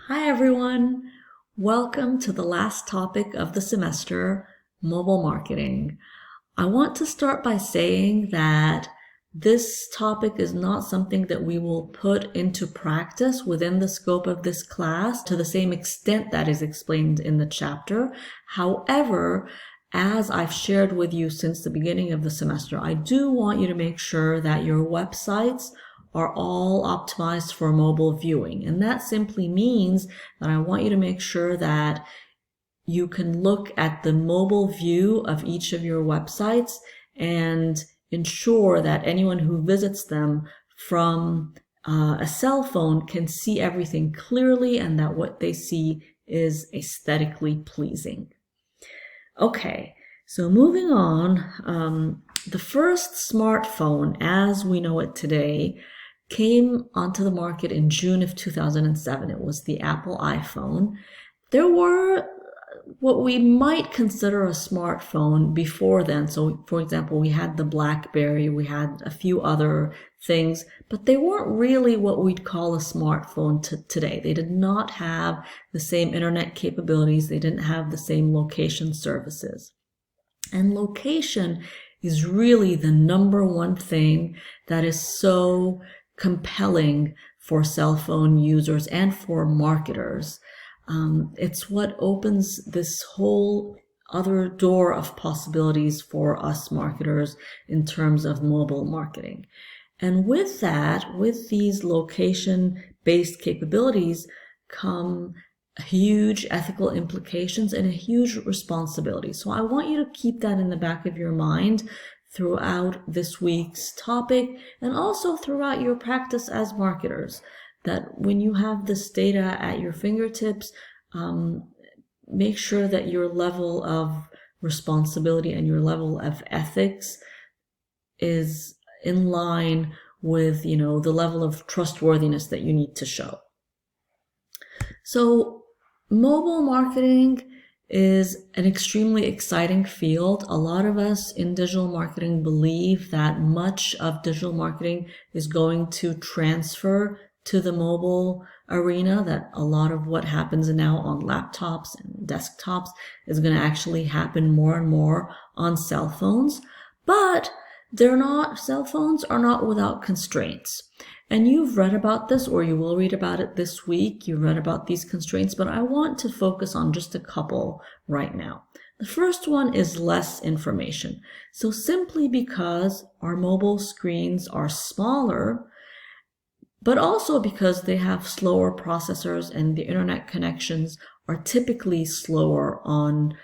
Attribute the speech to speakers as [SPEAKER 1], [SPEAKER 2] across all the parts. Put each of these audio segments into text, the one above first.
[SPEAKER 1] Hi everyone! Welcome to the last topic of the semester, mobile marketing. I want to start by saying that this topic is not something that we will put into practice within the scope of this class to the same extent that is explained in the chapter. However, as I've shared with you since the beginning of the semester, I do want you to make sure that your websites are all optimized for mobile viewing. And that simply means that I want you to make sure that you can look at the mobile view of each of your websites and ensure that anyone who visits them from a cell phone can see everything clearly and that what they see is aesthetically pleasing. Okay, so moving on, the first smartphone as we know it today came onto the market in June of 2007. It was the Apple iPhone. There were what we might consider a smartphone before then. So, for example, we had the BlackBerry, we had a few other things, but they weren't really what we'd call a smartphone today. They did not have the same internet capabilities. They didn't have the same location services. And location is really the number one thing that is so compelling for cell phone users and for marketers. It's what opens this whole other door of possibilities for us marketers in terms of mobile marketing. And with that, with these location-based capabilities come huge ethical implications and a huge responsibility. So I want you to keep that in the back of your mind throughout this week's topic and also throughout your practice as marketers, that when you have this data at your fingertips, make sure that your level of responsibility and your level of ethics is in line with, the level of trustworthiness that you need to show. So mobile marketing is an extremely exciting field. A lot of us in digital marketing believe that much of digital marketing is going to transfer to the mobile arena, that a lot of what happens now on laptops and desktops is going to actually happen more and more on cell phones. But cell phones are not without constraints. And you've read about this, or you will read about it this week. You've read about these constraints, but I want to focus on just a couple right now. The first one is less information. So simply because our mobile screens are smaller, but also because they have slower processors and the internet connections are typically slower on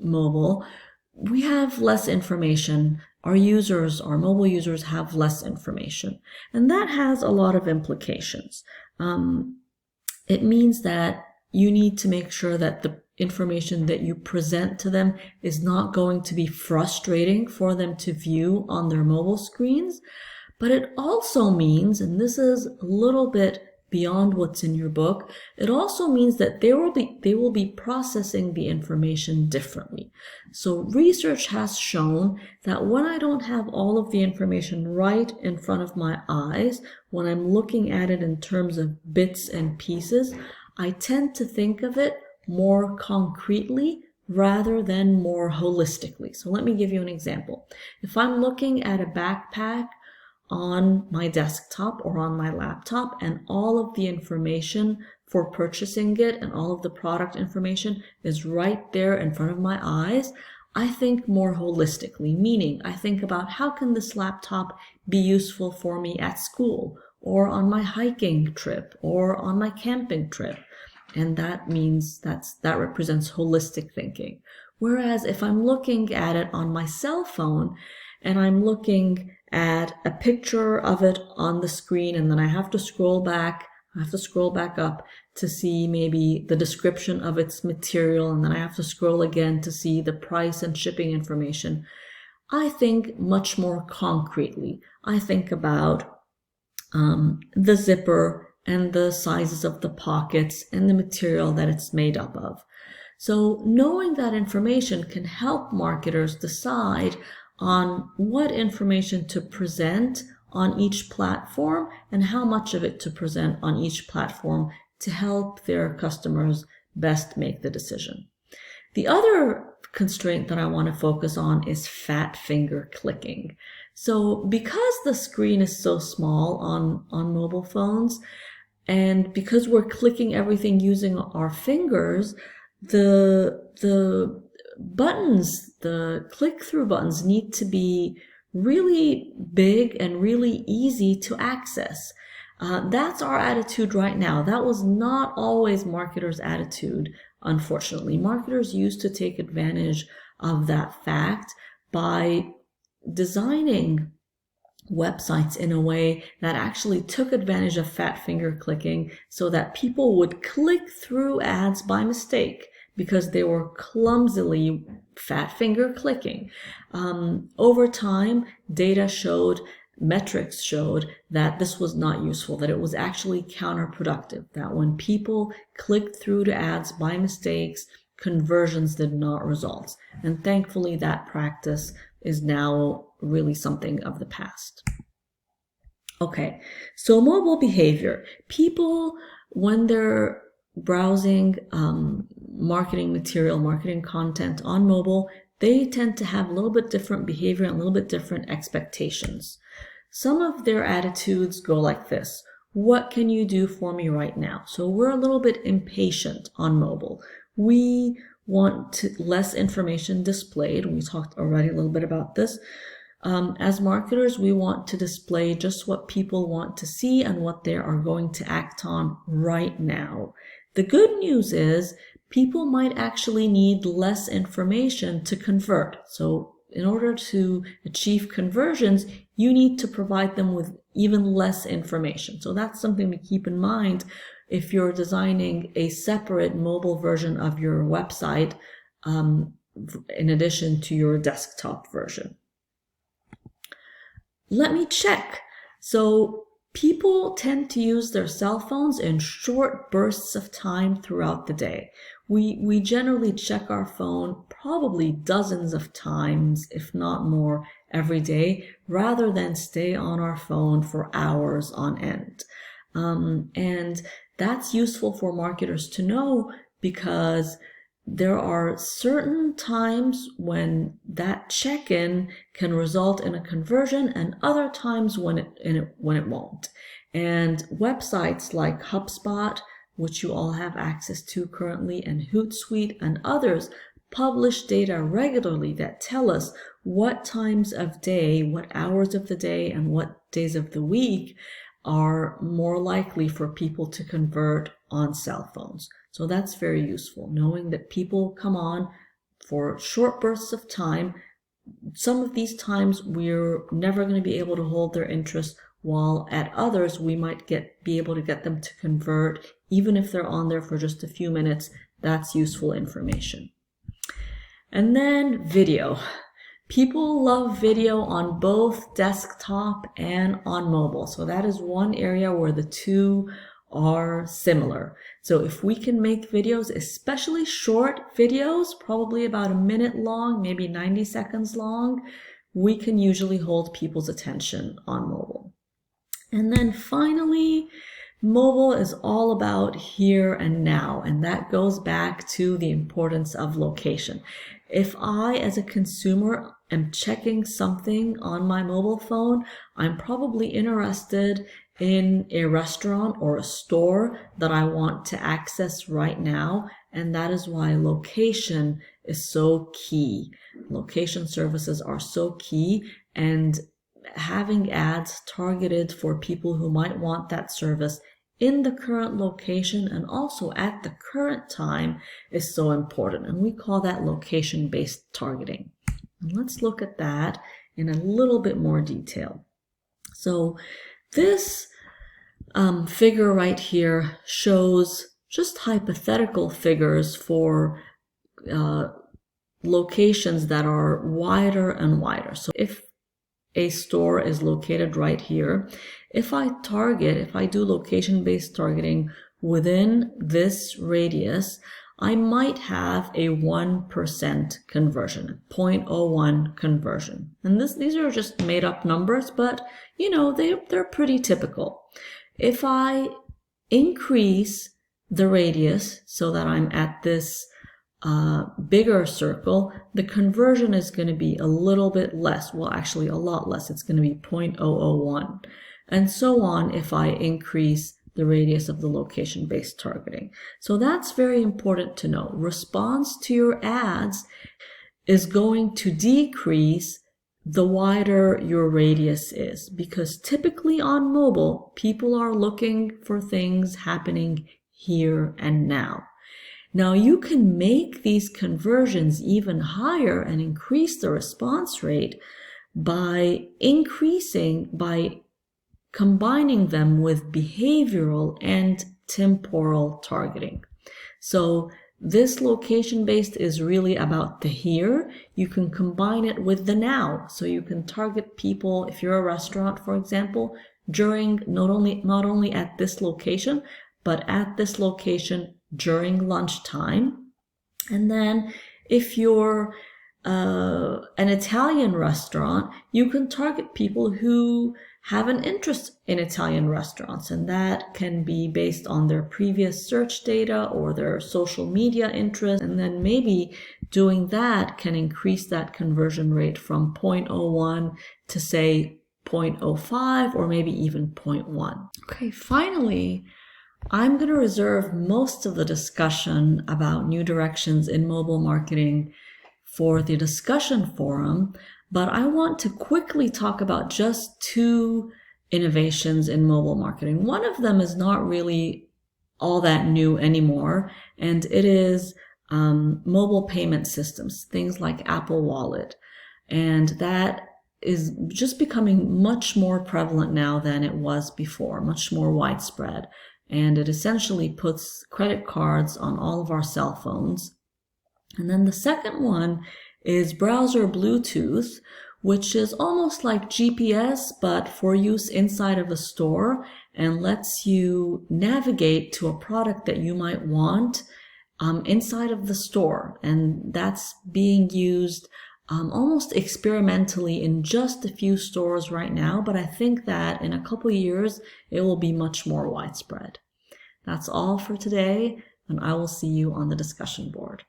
[SPEAKER 1] mobile, we have less information. Our mobile users have less information. And that has a lot of implications. It means that you need to make sure that the information that you present to them is not going to be frustrating for them to view on their mobile screens. But it also means, and this is a little bit beyond what's in your book, it also means that they will be processing the information differently. So research has shown that when I don't have all of the information right in front of my eyes, when I'm looking at it in terms of bits and pieces, I tend to think of it more concretely rather than more holistically. So let me give you an example. If I'm looking at a backpack on my desktop or on my laptop and all of the information for purchasing it and all of the product information is right there in front of my eyes, I think more holistically, meaning I think about how can this laptop be useful for me at school or on my hiking trip or on my camping trip. And that means that represents holistic thinking. Whereas if I'm looking at it on my cell phone and I'm looking at a picture of it on the screen, and then I have to scroll back up to see maybe the description of its material, and then I have to scroll again to see the price and shipping information. I think much more concretely. I think about the zipper and the sizes of the pockets and the material that it's made up of. So knowing that information can help marketers decide on what information to present on each platform and how much of it to present on each platform to help their customers best make the decision. The other constraint that I want to focus on is fat finger clicking. So because the screen is so small on mobile phones, and because we're clicking everything using our fingers, the buttons, the click-through buttons need to be really big and really easy to access. That's our attitude right now. That was not always marketers' attitude, unfortunately. Marketers used to take advantage of that fact by designing websites in a way that actually took advantage of fat finger clicking so that people would click through ads by mistake because they were clumsily fat finger clicking. Over time, metrics showed that this was not useful, that it was actually counterproductive, that when people clicked through to ads by mistakes, conversions did not result. And thankfully, that practice is now really something of the past. Okay, so mobile behavior. People, when they're browsing marketing material, marketing content on mobile, they tend to have a little bit different behavior and a little bit different expectations. Some of their attitudes go like this: what can you do for me right now? So we're a little bit impatient on mobile. We want less information displayed. We talked already a little bit about this. As marketers, we want to display just what people want to see and what they are going to act on right now. The good news is people might actually need less information to convert. So in order to achieve conversions, you need to provide them with even less information. So that's something to keep in mind if you're designing a separate mobile version of your website in addition to your desktop version. Let me check. So people tend to use their cell phones in short bursts of time throughout the day. We generally check our phone probably dozens of times, if not more, every day, rather than stay on our phone for hours on end. And that's useful for marketers to know because there are certain times when that check-in can result in a conversion and other times when it won't. And websites like HubSpot, which you all have access to currently, and Hootsuite and others publish data regularly that tell us what times of day, what hours of the day, and what days of the week are more likely for people to convert on cell phones. So that's very useful, knowing that people come on for short bursts of time. Some of these times we're never going to be able to hold their interest, while at others we might be able to get them to convert even if they're on there for just a few minutes. That's useful information. And then video. People love video on both desktop and on mobile. So that is one area where the two are similar. So if we can make videos, especially short videos, probably about a minute long, maybe 90 seconds long, we can usually hold people's attention on mobile. And then finally, mobile is all about here and now, and that goes back to the importance of location. If I, as a consumer, am checking something on my mobile phone, I'm probably interested in a restaurant or a store that I want to access right now, and that is why location is so key. Location services are so key, and having ads targeted for people who might want that service in the current location and also at the current time is so important. And we call that location-based targeting. And let's look at that in a little bit more detail. So this figure right here shows just hypothetical figures for locations that are wider and wider. So if a store is located right here, if I do location-based targeting within this radius, I might have a 1% conversion, 0.01 conversion. And these are just made up numbers, but you know, they're pretty typical. If I increase the radius so that I'm at this bigger circle, the conversion is going to be a little bit less. Well, actually a lot less. It's going to be 0.001. And so on if I increase the radius of the location-based targeting. So that's very important to know. Response to your ads is going to decrease the wider your radius is, because typically on mobile, people are looking for things happening here and now. Now you can make these conversions even higher and increase the response rate by combining them with behavioral and temporal targeting. So this location-based is really about the here. You can combine it with the now. So you can target people, if you're a restaurant, for example, during not only at this location, but at this location during lunchtime. And then if you're an Italian restaurant, you can target people who have an interest in Italian restaurants, and that can be based on their previous search data or their social media interest, and then maybe doing that can increase that conversion rate from 0.01 to say 0.05 or maybe even 0.1. Okay, finally, I'm going to reserve most of the discussion about new directions in mobile marketing for the discussion forum, but I want to quickly talk about just two innovations in mobile marketing. One of them is not really all that new anymore, and it is mobile payment systems, things like Apple Wallet. And that is just becoming much more prevalent now than it was before, much more widespread. And it essentially puts credit cards on all of our cell phones. And then the second one is browser Bluetooth, which is almost like GPS, but for use inside of a store, and lets you navigate to a product that you might want inside of the store. And that's being used almost experimentally in just a few stores right now, but I think that in a couple years, it will be much more widespread. That's all for today, and I will see you on the discussion board.